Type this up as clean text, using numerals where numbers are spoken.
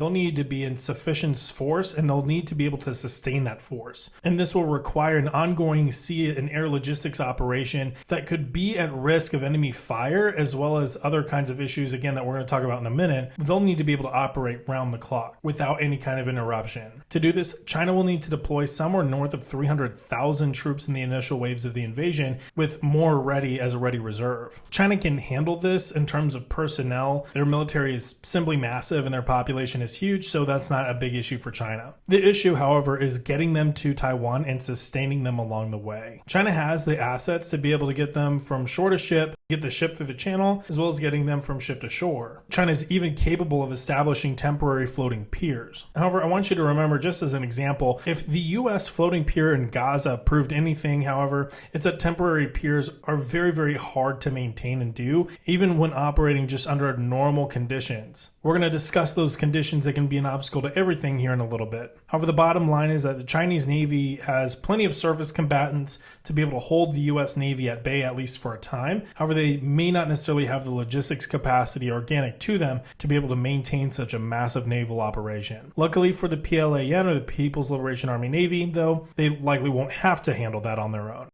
they'll need to be in sufficient force and they'll need to be able to sustain that force. And this will require an ongoing sea and air logistics operation that could be at risk of enemy fire, as well as other kinds of issues, again, that we're going to talk about in a minute. They'll need to be able to operate round the clock without any kind of interruption. To do this, China will need to deploy somewhere north of 300,000 troops in the initial waves of the invasion, with more ready as a ready reserve. China can handle this in terms of personnel. Their military is simply massive and their population is huge, so that's not a big issue for China. The issue, however, is getting them to Taiwan and sustaining them along the way. China has the assets to be able to get them from shore to ship, get the ship through the channel, as well as getting them from ship to shore. China is even capable of establishing temporary floating piers. However, I want you to remember, just as an example, if the US floating pier in Gaza proved anything, however, it's that temporary piers are very, very hard to maintain and do, even when operating just under normal conditions. We're going to discuss those conditions that can be an obstacle to everything here in a little bit. However, the bottom line is that the Chinese Navy has plenty of surface combatants to be able to hold the US Navy at bay, at least for a time. However, they may not necessarily have the logistics capacity organic to them to be able to maintain such a massive naval operation. Luckily for the PLAN, or the People's Liberation Army Navy, though, they likely won't have to handle that on their own.